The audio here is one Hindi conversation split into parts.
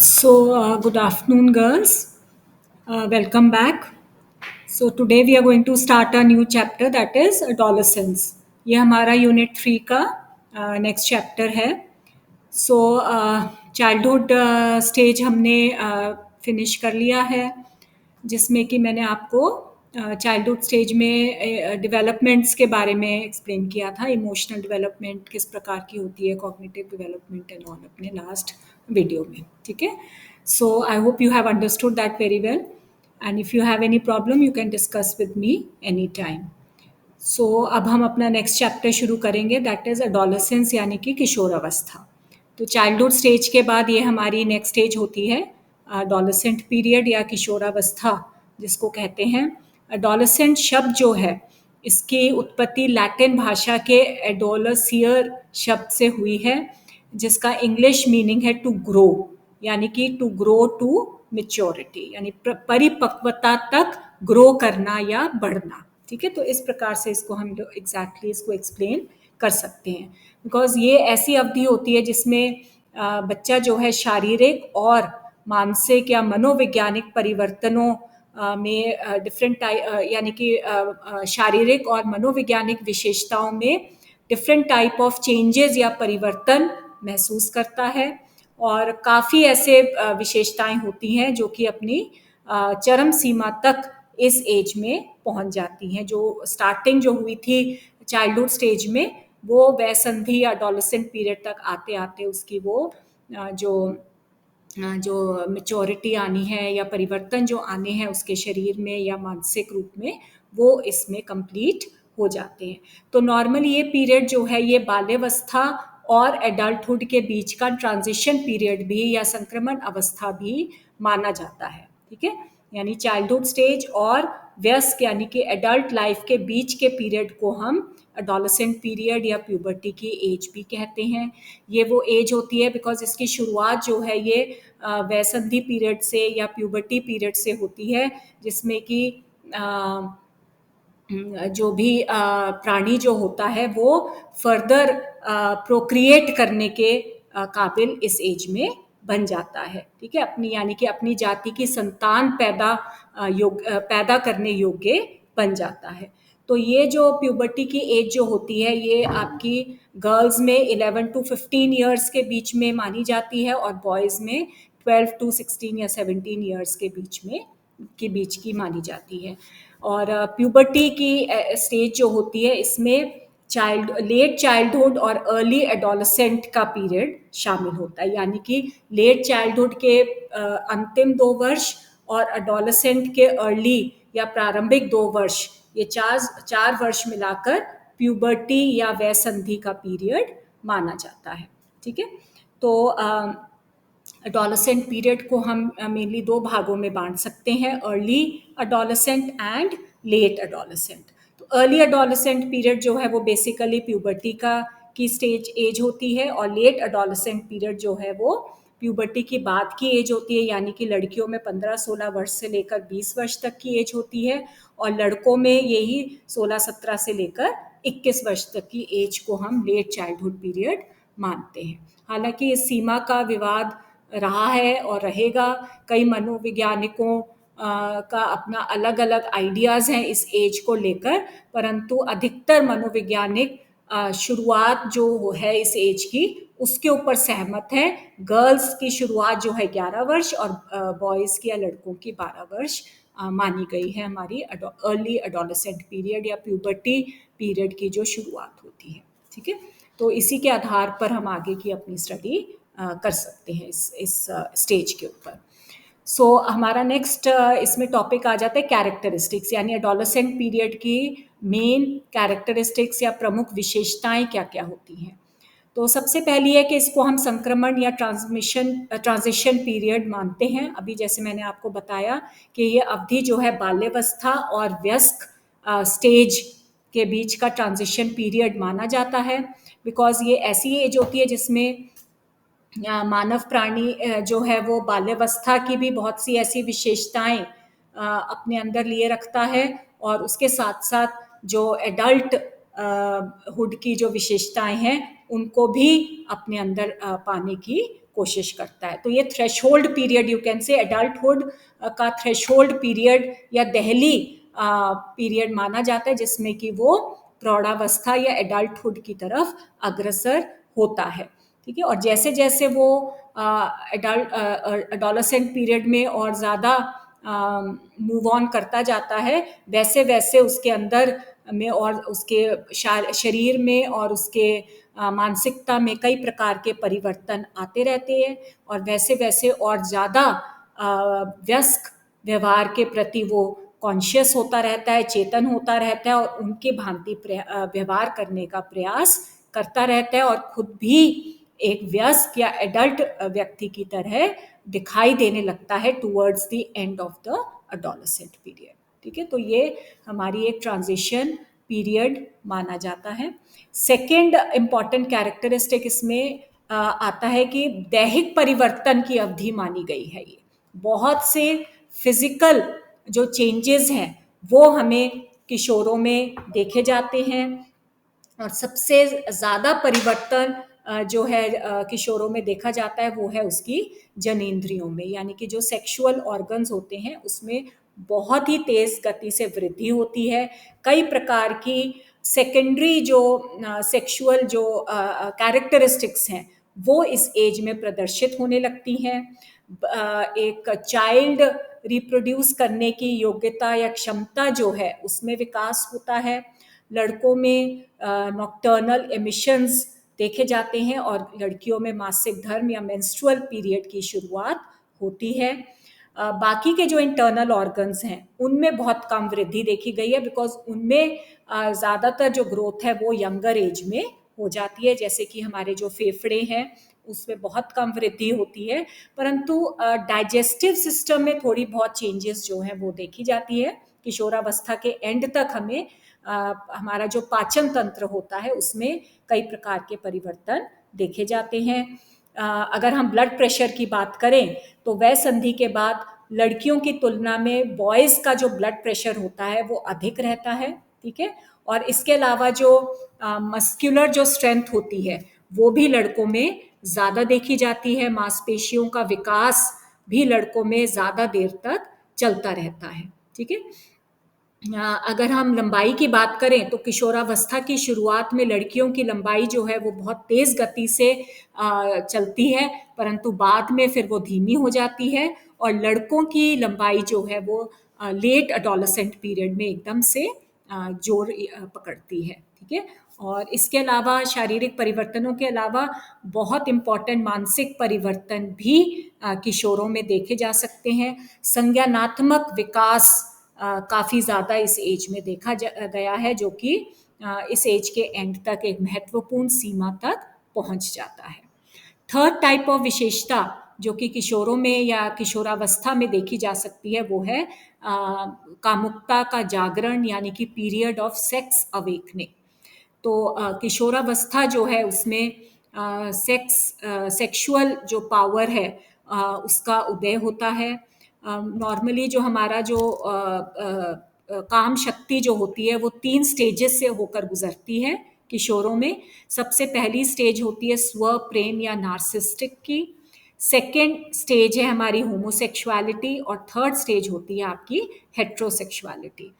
Good afternoon, girls. Welcome back. So, today we are going to start a new chapter that is adolescence. ये हमारा यूनिट 3 का नेक्स्ट चैप्टर है. सो चाइल्डहुड स्टेज हमने फिनिश कर लिया है, जिसमें कि मैंने आपको चाइल्डहुड स्टेज में डेवलपमेंट्स के बारे में एक्सप्लेन किया था. इमोशनल डेवलपमेंट किस प्रकार की होती है, कॉग्निटिव डेवलपमेंट एंड ऑल, अपने लास्ट वीडियो में. ठीक है. So I hope you have understood that very well, and if you have any problem you can discuss with me any time. So अब हम अपना नेक्स्ट चैप्टर शुरू करेंगे, दैट इज़ एडोलेसेंस, यानी कि किशोर अवस्था. तो चाइल्डहुड स्टेज के बाद ये हमारी नेक्स्ट स्टेज होती है एडोलेसेंट पीरियड या किशोरावस्था जिसको कहते हैं. एडोलेसेंट शब्द जो है, इसकी उत्पत्ति लैटिन भाषा के एडोलसियर शब्द से हुई है, जिसका इंग्लिश मीनिंग है टू ग्रो, यानी कि टू ग्रो टू मेच्योरिटी, यानी परिपक्वता तक ग्रो करना या बढ़ना. ठीक है. तो इस प्रकार से इसको हम एग्जैक्टली इसको एक्सप्लेन कर सकते हैं, बिकॉज ये ऐसी अवधि होती है जिसमें बच्चा जो है शारीरिक और मानसिक या मनोवैज्ञानिक परिवर्तनों में डिफरेंट यानी कि शारीरिक और मनोवैज्ञानिक विशेषताओं में डिफरेंट टाइप ऑफ चेंजेस या परिवर्तन महसूस करता है. और काफ़ी ऐसे विशेषताएं होती हैं जो कि अपनी चरम सीमा तक इस एज में पहुंच जाती हैं. जो स्टार्टिंग जो हुई थी चाइल्डहुड स्टेज में, वो वयसंधि या एडोलेसेंट पीरियड तक आते आते उसकी वो जो मेच्योरिटी आनी है या परिवर्तन जो आने हैं उसके शरीर में या मानसिक रूप में, वो इसमें कंप्लीट हो जाते हैं. तो नॉर्मली ये पीरियड जो है ये बाल्यावस्था और एडल्टहुड के बीच का ट्रांजिशन पीरियड भी या संक्रमण अवस्था भी माना जाता है. ठीक है. यानी चाइल्डहुड स्टेज और वयस्क यानी कि एडल्ट लाइफ के बीच के पीरियड को हम एडोलेसेंट पीरियड या प्यूबर्टी की एज भी कहते हैं. ये वो एज होती है बिकॉज इसकी शुरुआत जो है ये वयसंधि पीरियड से या प्यूबर्टी पीरियड से होती है, जिसमें कि जो भी प्राणी जो होता है वो फर्दर प्रोक्रिएट करने के काबिल इस एज में बन जाता है. ठीक है. अपनी यानी कि अपनी जाति की संतान पैदा करने योग्य बन जाता है. तो ये जो प्यूबर्टी की एज जो होती है ये आपकी गर्ल्स में 11 to 15 ईयर्स के बीच में मानी जाती है, और बॉयज़ में 12 to 16 या 17 ईयर्स के बीच की मानी जाती है. और प्यूबर्टी की स्टेज जो होती है इसमें लेट चाइल्डहुड और अर्ली एडोलेसेंट का पीरियड शामिल होता है. यानी कि लेट चाइल्डहुड के अंतिम 2 वर्ष और एडोलेसेंट के अर्ली या प्रारंभिक 2 वर्ष, ये चार वर्ष मिलाकर प्यूबर्टी या वयसंधि का पीरियड माना जाता है. ठीक है. तो एडोलेसेंट पीरियड को हम मेनली 2 भागों में बांट सकते हैं, early adolescent and let adolescent. तो अर्ली एडोलेसेंट पीरियड जो है वो बेसिकली प्यूबर्टी की स्टेज एज होती है, और लेट एडोलेसेंट पीरियड जो है वो प्यूबर्टी की बाद की एज होती है. यानी कि लड़कियों में 15-16 वर्ष से लेकर 20 वर्ष तक की एज होती है, और लड़कों में यही 16-17 से लेकर 21 वर्ष तक की एज को हम लेट चाइल्डहुड पीरियड मानते हैं. हालांकि इस सीमा का विवाद रहा है और रहेगा. कई मनोवैज्ञानिकों का अपना अलग अलग आइडियाज़ हैं इस एज को लेकर, परंतु अधिकतर मनोवैज्ञानिक शुरुआत जो है इस एज की उसके ऊपर सहमत है. गर्ल्स की शुरुआत जो है 11 वर्ष और बॉयज़ की या लड़कों की 12 वर्ष मानी गई है हमारी अर्ली एडोलेसेंट पीरियड या प्यूबर्टी पीरियड की जो शुरुआत होती है. ठीक है. तो इसी के आधार पर हम आगे की अपनी स्टडी कर सकते हैं इस स्टेज के ऊपर. सो हमारा नेक्स्ट इसमें टॉपिक आ जाता है कैरेक्टरिस्टिक्स, यानी एडोलेसेंट पीरियड की मेन कैरेक्टरिस्टिक्स या प्रमुख विशेषताएं क्या क्या होती हैं. तो सबसे पहली है कि इसको हम संक्रमण या ट्रांजिशन पीरियड मानते हैं. अभी जैसे मैंने आपको बताया कि ये अवधि जो है बाल्यावस्था और वयस्क स्टेज के बीच का ट्रांजिशन पीरियड माना जाता है, बिकॉज ये ऐसी एज होती है जिसमें मानव प्राणी जो है वो बाल्यावस्था की भी बहुत सी ऐसी विशेषताएं अपने अंदर लिए रखता है, और उसके साथ साथ जो एडल्ट हुड की जो विशेषताएं हैं उनको भी अपने अंदर पाने की कोशिश करता है। तो ये threshold period, you can say adulthood का थ्रेशोल्ड पीरियड या दहली पीरियड माना जाता है, जिसमें कि वो प्रौढ़ावस्था या एडल्टहुड की तरफ अग्रसर होता है। ठीक है, और जैसे जैसे वो एडोलेसेंट पीरियड में और ज़्यादा मूव ऑन करता जाता है, वैसे वैसे उसके अंदर में और उसके शरीर में और उसके मानसिकता में कई प्रकार के परिवर्तन आते रहते हैं, और वैसे वैसे और ज़्यादा व्यस्क व्यवहार के प्रति वो कॉन्शियस होता रहता है, चेतन होता रहता है, और उनके भांति व्यवहार करने का प्रयास करता रहता है, और खुद भी एक व्यस्क या एडल्ट व्यक्ति की तरह दिखाई देने लगता है towards the end of the adolescent period. ठीक है, तो ये हमारी एक ट्रांजिशन पीरियड माना जाता है। सेकेंड इम्पॉर्टेंट कैरेक्टरिस्टिक इसमें आता है कि दैहिक परिवर्तन की अवधि मानी गई है। ये बहुत से फिजिकल जो चेंजेस हैं वो हमें किशोरों में देखे जाते हैं, और सबसे ज़्यादा परिवर्तन जो है किशोरों में देखा जाता है वो है उसकी जनेंद्रियों में, यानी कि जो सेक्सुअल ऑर्गन्स होते हैं उसमें बहुत ही तेज़ गति से वृद्धि होती है। कई प्रकार की सेकेंडरी जो सेक्सुअल जो कैरेक्टरिस्टिक्स हैं वो इस एज में प्रदर्शित होने लगती हैं। एक चाइल्ड रिप्रोड्यूस करने की योग्यता या क्षमता जो है उसमें विकास होता है। लड़कों में नॉक्टर्नल एमिशंस देखे जाते हैं, और लड़कियों में मासिक धर्म या मेंस्ट्रुअल पीरियड की शुरुआत होती है। बाकी के जो इंटरनल ऑर्गन्स हैं उनमें बहुत कम वृद्धि देखी गई है, बिकॉज उनमें ज़्यादातर जो ग्रोथ है वो यंगर एज में हो जाती है। जैसे कि हमारे जो फेफड़े हैं उसमें बहुत कम वृद्धि होती है, परंतु डाइजेस्टिव सिस्टम में थोड़ी बहुत चेंजेस जो हैं वो देखी जाती है। किशोरावस्था के एंड तक हमें हमारा जो पाचन तंत्र होता है उसमें कई प्रकार के परिवर्तन देखे जाते हैं। अगर हम ब्लड प्रेशर की बात करें तो वह संधि के बाद लड़कियों की तुलना में बॉयज़ का जो ब्लड प्रेशर होता है वो अधिक रहता है। ठीक है, और इसके अलावा जो मस्कुलर जो स्ट्रेंथ होती है वो भी लड़कों में ज़्यादा देखी जाती है। मांसपेशियों का विकास भी लड़कों में ज़्यादा देर तक चलता रहता है। ठीक है, अगर हम लंबाई की बात करें तो किशोरावस्था की शुरुआत में लड़कियों की लंबाई जो है वो बहुत तेज़ गति से चलती है, परंतु बाद में फिर वो धीमी हो जाती है, और लड़कों की लंबाई जो है वो लेट एडोलेसेंट पीरियड में एकदम से जोर पकड़ती है। ठीक है, और इसके अलावा शारीरिक परिवर्तनों के अलावा बहुत इम्पॉर्टेंट मानसिक परिवर्तन भी किशोरों में देखे जा सकते हैं। संज्ञानात्मक विकास काफ़ी ज़्यादा इस एज में देखा गया है, जो कि इस एज के एंड तक एक महत्वपूर्ण सीमा तक पहुंच जाता है। थर्ड टाइप ऑफ विशेषता जो कि किशोरों में या किशोरावस्था में देखी जा सकती है वो है कामुकता का जागरण, यानी कि पीरियड ऑफ सेक्स अवेकनिंग। तो किशोरावस्था जो है उसमें सेक्सुअल जो पावर है उसका उदय होता है। नॉर्मली जो हमारा जो काम शक्ति जो होती है वो 3 स्टेजेस से होकर गुजरती है किशोरों में। सबसे पहली स्टेज होती है स्व प्रेम या नार्सिस्टिक की, सेकेंड स्टेज है हमारी होमोसेक्सुअलिटी, और थर्ड स्टेज होती है आपकी हेट्रोसेक्सुअलिटी।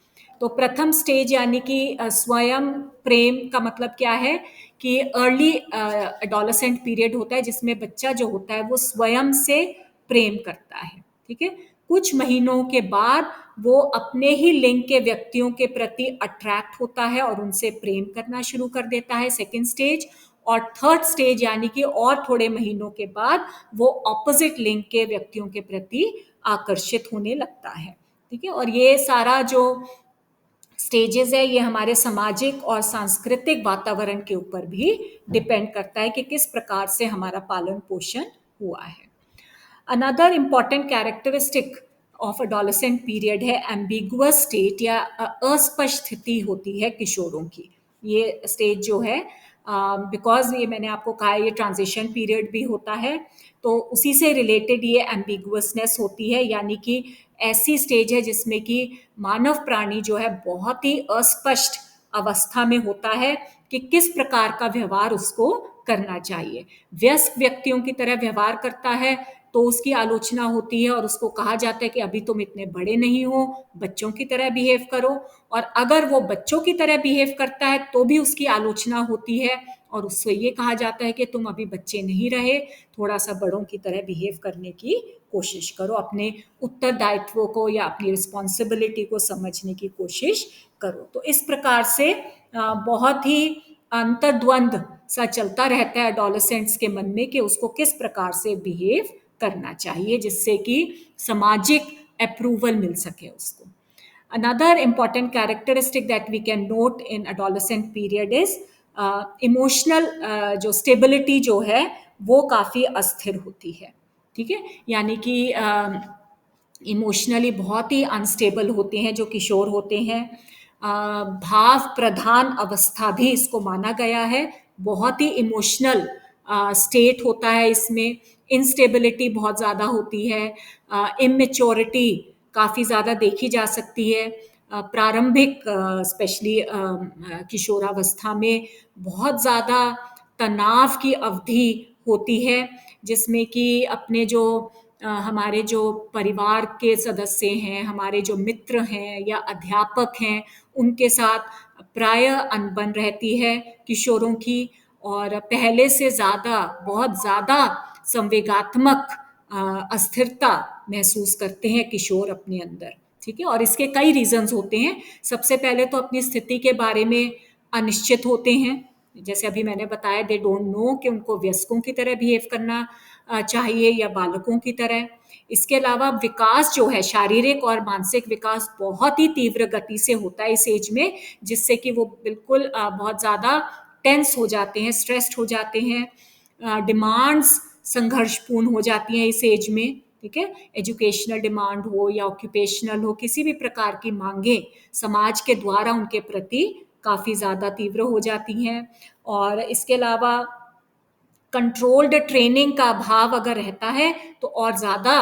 तो प्रथम स्टेज यानी कि स्वयं प्रेम का मतलब क्या है कि अर्ली एडोलेसेंट पीरियड होता है जिसमें बच्चा जो होता है वो स्वयं से प्रेम करता है। ठीक है, कुछ महीनों के बाद वो अपने ही लिंग के व्यक्तियों के प्रति अट्रैक्ट होता है और उनसे प्रेम करना शुरू कर देता है, सेकेंड स्टेज। और थर्ड स्टेज यानी कि और थोड़े महीनों के बाद वो ऑपोजिट लिंग के व्यक्तियों के प्रति आकर्षित होने लगता है। ठीक है, और ये सारा जो स्टेजेस है ये हमारे सामाजिक और सांस्कृतिक वातावरण के ऊपर भी डिपेंड करता है कि किस प्रकार से हमारा पालन पोषण हुआ है। Another important characteristic of adolescent period है एम्बिगुअस स्टेट या अस्पष्ट स्थिति होती है किशोरों की। ये स्टेज जो है बिकॉज ये मैंने आपको कहा ये ट्रांजिशन पीरियड भी होता है, तो उसी से रिलेटेड ये एम्बिगुअसनेस होती है, यानी कि ऐसी स्टेज है जिसमें कि मानव प्राणी जो है बहुत ही अस्पष्ट अवस्था में होता है कि किस प्रकार का व्यवहार उसको करना चाहिए। वयस्क व्यक्तियों की तरह व्यवहार करता है तो उसकी आलोचना होती है और उसको कहा जाता है कि अभी तुम इतने बड़े नहीं हो, बच्चों की तरह बिहेव करो। और अगर वो बच्चों की तरह बिहेव करता है तो भी उसकी आलोचना होती है और उससे ये कहा जाता है कि तुम अभी बच्चे नहीं रहे, थोड़ा सा बड़ों की तरह बिहेव करने की कोशिश करो, अपने उत्तरदायित्व को या अपनी रिस्पॉन्सिबिलिटी को समझने की कोशिश करो। तो इस प्रकार से बहुत ही अंतर्द्वंद सा चलता रहता है एडोलेसेंट्स के मन में कि उसको किस प्रकार से बिहेव करना चाहिए जिससे कि सामाजिक अप्रूवल मिल सके उसको। Another important characteristic that we can note in adolescent period is emotional जो स्टेबिलिटी जो है वो काफ़ी अस्थिर होती है। ठीक है, यानी कि इमोशनली बहुत ही अनस्टेबल होते हैं जो किशोर होते हैं। भाव प्रधान अवस्था भी इसको माना गया है, बहुत ही इमोशनल स्टेट होता है इसमें, इंस्टेबिलिटी बहुत ज़्यादा होती है, इमेच्योरिटी काफ़ी ज़्यादा देखी जा सकती है। प्रारंभिक स्पेशली किशोरावस्था में बहुत ज़्यादा तनाव की अवधि होती है जिसमें कि अपने जो हमारे जो परिवार के सदस्य हैं, हमारे जो मित्र हैं या अध्यापक हैं, उनके साथ प्रायः अनबन रहती है किशोरों की और पहले से ज़्यादा बहुत ज़्यादा संवेगात्मक अस्थिरता महसूस करते हैं किशोर अपने अंदर। ठीक है, और इसके कई रीजंस होते हैं। सबसे पहले तो अपनी स्थिति के बारे में अनिश्चित होते हैं, जैसे अभी मैंने बताया दे डोंट नो कि उनको वयस्कों की तरह बिहेव करना चाहिए या बालकों की तरह। इसके अलावा विकास जो है, शारीरिक और मानसिक विकास बहुत ही तीव्र गति से होता है इस एज में, जिससे कि वो बिल्कुल बहुत ज़्यादा टेंस हो जाते हैं, स्ट्रेस्ड हो जाते हैं। डिमांड्स संघर्षपूर्ण हो जाती हैं इस एज में। ठीक है, एजुकेशनल डिमांड हो या ऑक्यूपेशनल हो, किसी भी प्रकार की मांगे समाज के द्वारा उनके प्रति काफ़ी ज़्यादा तीव्र हो जाती हैं। और इसके अलावा कंट्रोल्ड ट्रेनिंग का अभाव अगर रहता है तो और ज़्यादा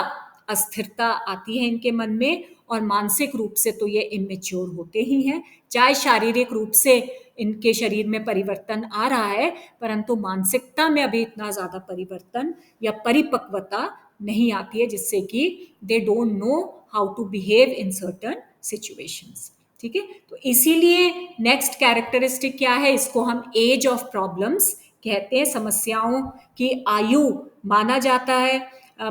अस्थिरता आती है इनके मन में, और मानसिक रूप से तो ये इमेच्योर होते ही हैं। चाहे शारीरिक रूप से इनके शरीर में परिवर्तन आ रहा है, परंतु मानसिकता में अभी इतना ज़्यादा परिवर्तन या परिपक्वता नहीं आती है जिससे कि they don't know how to behave in certain situations. ठीक है, तो इसीलिए नेक्स्ट कैरेक्टरिस्टिक क्या है, इसको हम एज ऑफ प्रॉब्लम्स कहते हैं, समस्याओं की आयु माना जाता है।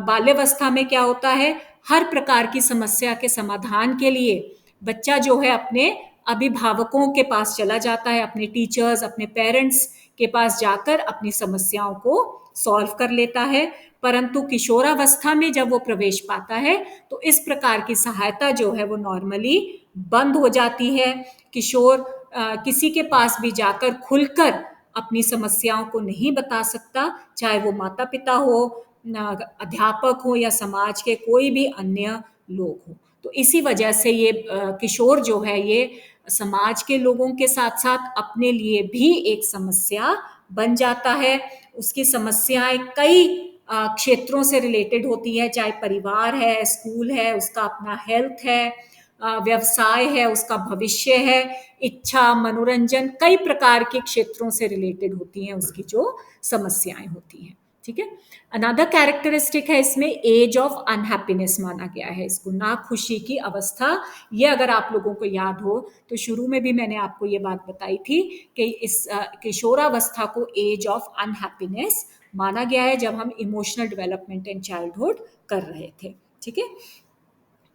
बाल्यावस्था में क्या होता है, हर प्रकार की समस्या के समाधान के लिए बच्चा जो है अपने अभिभावकों के पास चला जाता है, अपने टीचर्स, अपने पेरेंट्स के पास जाकर अपनी समस्याओं को सॉल्व कर लेता है। परंतु किशोरावस्था में जब वो प्रवेश पाता है तो इस प्रकार की सहायता जो है वो नॉर्मली बंद हो जाती है। किशोर किसी के पास भी जाकर खुलकर अपनी समस्याओं को नहीं बता सकता, चाहे वो माता पिता हो, अध्यापक हो या समाज के कोई भी अन्य लोग हो। तो इसी वजह से ये किशोर जो है ये समाज के लोगों के साथ साथ अपने लिए भी एक समस्या बन जाता है। उसकी समस्याएं कई क्षेत्रों से रिलेटेड होती है, चाहे परिवार है, स्कूल है, उसका अपना हेल्थ है, व्यवसाय है, उसका भविष्य है, इच्छा, मनोरंजन, कई प्रकार के क्षेत्रों से रिलेटेड होती हैं उसकी जो समस्याएं होती हैं। ठीक है, अनदर कैरेक्टरिस्टिक है इसमें एज ऑफ अनहैप्पीनेस माना गया है इसको, ना खुशी की अवस्था। ये अगर आप लोगों को याद हो तो शुरू में भी मैंने आपको ये बात बताई थी कि इस किशोरावस्था को एज ऑफ अनहैप्पीनेस माना गया है जब हम इमोशनल डेवलपमेंट इन चाइल्डहुड कर रहे थे। ठीक है,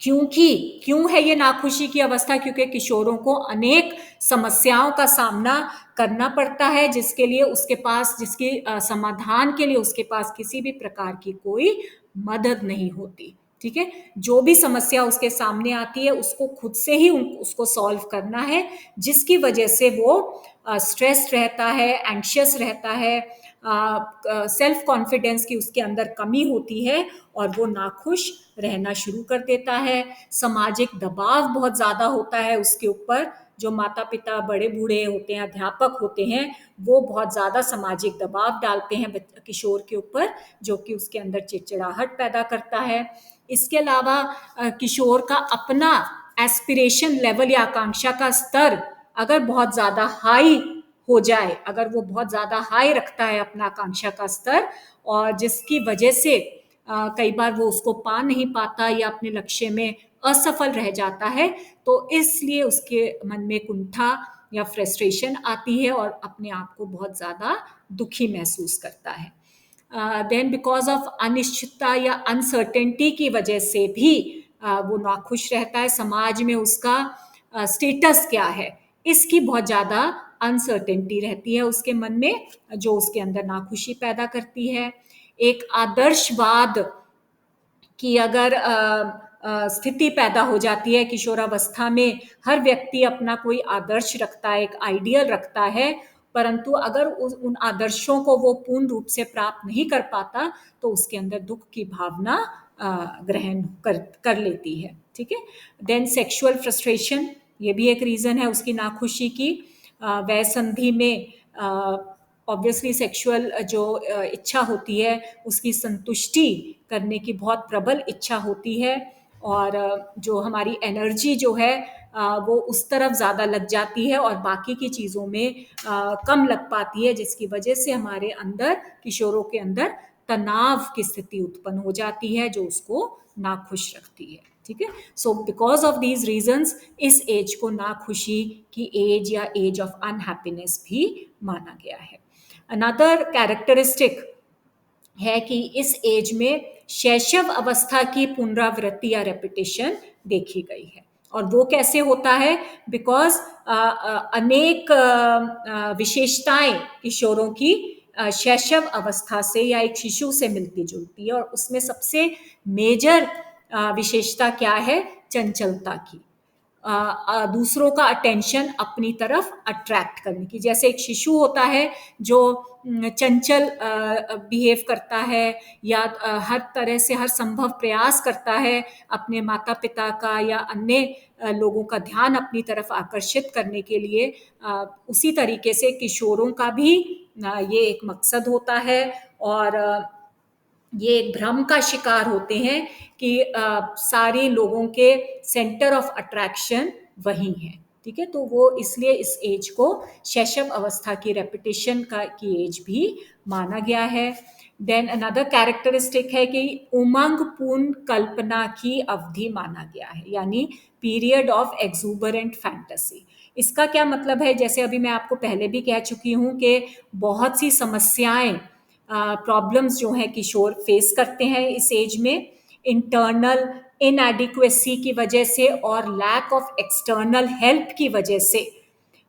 क्यों है ये नाखुशी की अवस्था, क्योंकि किशोरों को अनेक समस्याओं का सामना करना पड़ता है जिसके लिए उसके पास, जिसके समाधान के लिए उसके पास किसी भी प्रकार की कोई मदद नहीं होती। ठीक है, जो भी समस्या उसके सामने आती है उसको खुद से ही उसको सॉल्व करना है, जिसकी वजह से वो स्ट्रेस रहता है, एंशियस रहता है, सेल्फ कॉन्फिडेंस की उसके अंदर कमी होती है और वो नाखुश रहना शुरू कर देता है। सामाजिक दबाव बहुत ज़्यादा होता है उसके ऊपर, जो माता पिता, बड़े बूढ़े होते हैं, अध्यापक होते हैं, वो बहुत ज़्यादा सामाजिक दबाव डालते हैं किशोर के ऊपर, जो कि उसके अंदर चिड़चिड़ाहट पैदा करता है। इसके अलावा किशोर का अपना एस्पिरेशन लेवल या आकांक्षा का स्तर अगर बहुत ज़्यादा हाई हो जाए, अगर वो बहुत ज़्यादा हाई रखता है अपना आकांक्षा का स्तर, और जिसकी वजह से कई बार वो उसको पा नहीं पाता या अपने लक्ष्य में असफल रह जाता है, तो इसलिए उसके मन में कुंठा या फ्रस्ट्रेशन आती है और अपने आप को बहुत ज़्यादा दुखी महसूस करता है। देन बिकॉज ऑफ अनिश्चितता या अनसर्टेनिटी की वजह से भी वो नाखुश रहता है। समाज में उसका स्टेटस क्या है, इसकी बहुत ज़्यादा अनसर्टेनिटी रहती है उसके मन में, जो उसके अंदर नाखुशी पैदा करती है। एक आदर्शवाद कि अगर स्थिति पैदा हो जाती है किशोरावस्था में, हर व्यक्ति अपना कोई आदर्श रखता है, एक आइडियल रखता है, परंतु अगर उन आदर्शों को वो पूर्ण रूप से प्राप्त नहीं कर पाता, तो उसके अंदर दुख की भावना ग्रहण कर लेती है। ठीक है। देन सेक्सुअल फ्रस्ट्रेशन, ये भी एक रीज़न है उसकी नाखुशी की। वय संधि में ऑब्वियसली सेक्सुअल जो इच्छा होती है, उसकी संतुष्टि करने की बहुत प्रबल इच्छा होती है, और जो हमारी एनर्जी जो है वो उस तरफ ज़्यादा लग जाती है और बाकी की चीज़ों में कम लग पाती है, जिसकी वजह से हमारे अंदर, किशोरों के अंदर तनाव की स्थिति उत्पन्न हो जाती है, जो उसको नाखुश रखती है। ठीक है। So because of these reasons इस एज को नाखुशी की एज या एज ऑफ अनहैप्पीनेस भी माना गया है। अनदर कैरेक्टरिस्टिक है कि इस एज में शैशव अवस्था की पुनरावृत्ति या रेपिटेशन देखी गई है। और वो कैसे होता है? बिकॉज अनेक विशेषताएं किशोरों की शैशव अवस्था से या एक शिशु से मिलती जुलती है, और उसमें सबसे मेजर विशेषता क्या है? चंचलता की, दूसरों का अटेंशन अपनी तरफ अट्रैक्ट करने की। जैसे एक शिशु होता है जो चंचल बिहेव करता है, या हर तरह से हर संभव प्रयास करता है अपने माता पिता का या अन्य लोगों का ध्यान अपनी तरफ आकर्षित करने के लिए, उसी तरीके से किशोरों का भी ये एक मकसद होता है, और ये एक भ्रम का शिकार होते हैं कि सारे लोगों के सेंटर ऑफ अट्रैक्शन वही है। ठीक है। तो वो इसलिए इस एज को शैशव अवस्था की रेपिटेशन की एज भी माना गया है। देन अनदर कैरेक्टरिस्टिक है कि उमंग पूर्ण कल्पना की अवधि माना गया है, यानी पीरियड ऑफ एक्सूबरेंट फैंटेसी। इसका क्या मतलब है? जैसे अभी मैं आपको पहले भी कह चुकी हूँ कि बहुत सी समस्याएं, प्रॉब्लम्स जो हैं किशोर फेस करते हैं इस एज में, इंटरनल इनएडिक्वेसी की वजह से और लैक ऑफ एक्सटर्नल हेल्प की वजह से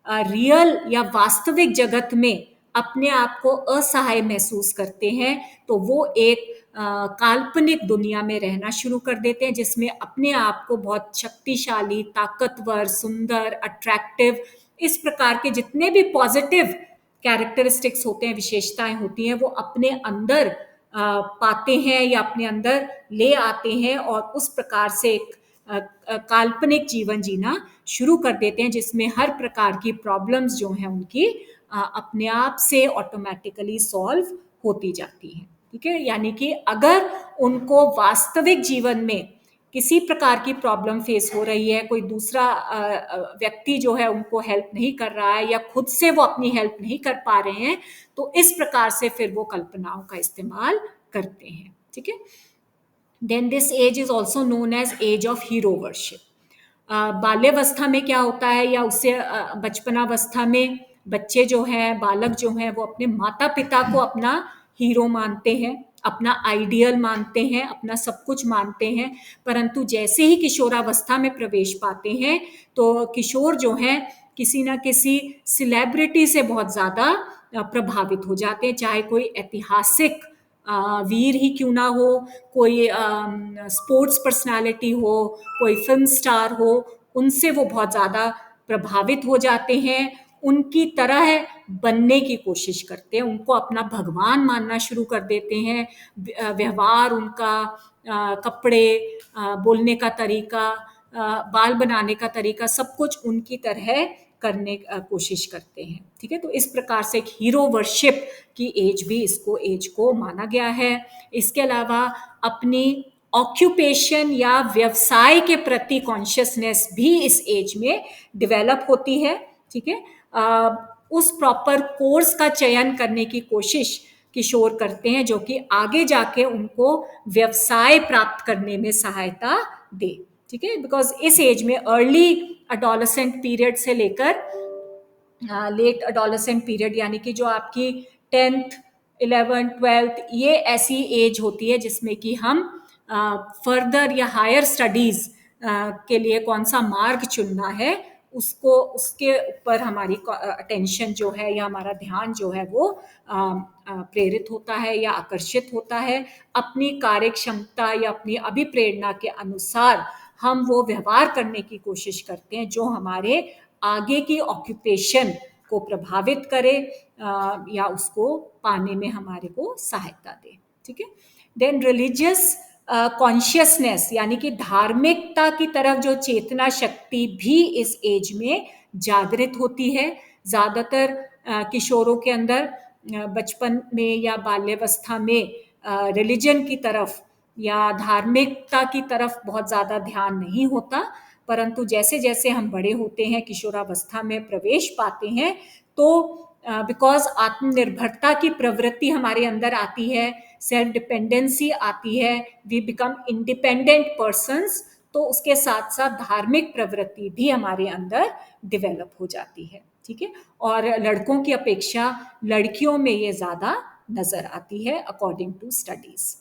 रियल या वास्तविक जगत में अपने आप को असहाय महसूस करते हैं। तो वो एक काल्पनिक दुनिया में रहना शुरू कर देते हैं, जिसमें अपने आप को बहुत शक्तिशाली, ताकतवर, सुंदर, अट्रैक्टिव, इस प्रकार के जितने भी पॉजिटिव कैरेक्टरिस्टिक्स होते हैं, विशेषताएं होती हैं, वो अपने अंदर पाते हैं या अपने अंदर ले आते हैं, और उस प्रकार से एक काल्पनिक जीवन जीना शुरू कर देते हैं, जिसमें हर प्रकार की प्रॉब्लम्स जो हैं उनकी अपने आप से ऑटोमेटिकली सॉल्व होती जाती हैं। ठीक है। यानी कि अगर उनको वास्तविक जीवन में किसी प्रकार की प्रॉब्लम फेस हो रही है, कोई दूसरा व्यक्ति जो है उनको हेल्प नहीं कर रहा है, या खुद से वो अपनी हेल्प नहीं कर पा रहे हैं, तो इस प्रकार से फिर वो कल्पनाओं का इस्तेमाल करते हैं। ठीक है। Then this age is also known as age of hero worship. बाल्यावस्था में क्या होता है, या उससे बचपनावस्था में बच्चे जो हैं, बालक जो हैं, वो अपने माता पिता को अपना हीरो मानते हैं, अपना आइडियल मानते हैं, अपना सब कुछ मानते हैं। परंतु जैसे ही किशोरावस्था में प्रवेश पाते हैं, तो किशोर जो हैं किसी ना किसी सेलिब्रिटी से बहुत ज़्यादा प्रभावित हो जाते हैं, चाहे कोई ऐतिहासिक वीर ही क्यों ना हो, कोई स्पोर्ट्स पर्सनालिटी हो, कोई फिल्म स्टार हो, उनसे वो बहुत ज़्यादा प्रभावित हो जाते हैं, उनकी तरह बनने की कोशिश करते हैं, उनको अपना भगवान मानना शुरू कर देते हैं। व्यवहार उनका, कपड़े, बोलने का तरीका, बाल बनाने का तरीका, सब कुछ उनकी तरह करने कोशिश करते हैं। ठीक है। तो इस प्रकार से एक हीरो वर्शिप की एज भी इसको एज को माना गया है। इसके अलावा अपनी ऑक्यूपेशन या व्यवसाय के प्रति कॉन्शियसनेस भी इस एज में डेवलप होती है। ठीक है। उस प्रॉपर कोर्स का चयन करने की कोशिश किशोर करते हैं, जो कि आगे जाके उनको व्यवसाय प्राप्त करने में सहायता दे। ठीक है, बिकॉज इस एज में अर्ली अडोलेसेंट पीरियड से लेकर लेट अडोलेसेंट पीरियड, यानी कि जो आपकी 10th 11th 12th, ये ऐसी एज होती है जिसमें कि हम फर्दर या हायर स्टडीज के लिए कौन सा मार्ग चुनना है, उसको उसके ऊपर हमारी अटेंशन जो है या हमारा ध्यान जो है वो प्रेरित होता है या आकर्षित होता है। अपनी कार्य क्षमता या अपनी अभिप्रेरणा के अनुसार हम वो व्यवहार करने की कोशिश करते हैं जो हमारे आगे की ऑक्यूपेशन को प्रभावित करे या उसको पाने में हमारे को सहायता दे। ठीक है, देन रिलीजियस कॉन्शियसनेस, यानी कि धार्मिकता की तरफ जो चेतना शक्ति भी इस एज में जागृत होती है। ज़्यादातर किशोरों के अंदर बचपन में या बाल्यावस्था में रिलीजन की तरफ या धार्मिकता की तरफ बहुत ज़्यादा ध्यान नहीं होता, परंतु जैसे जैसे हम बड़े होते हैं, किशोरावस्था में प्रवेश पाते हैं, तो बिकॉज आत्मनिर्भरता की प्रवृत्ति हमारे अंदर आती है, सेल्फ डिपेंडेंसी आती है, वी बिकम इंडिपेंडेंट पर्सन्स, तो उसके साथ साथ धार्मिक प्रवृत्ति भी हमारे अंदर डेवलप हो जाती है। ठीक है, और लड़कों की अपेक्षा लड़कियों में ये ज़्यादा नज़र आती है अकॉर्डिंग टू स्टडीज़।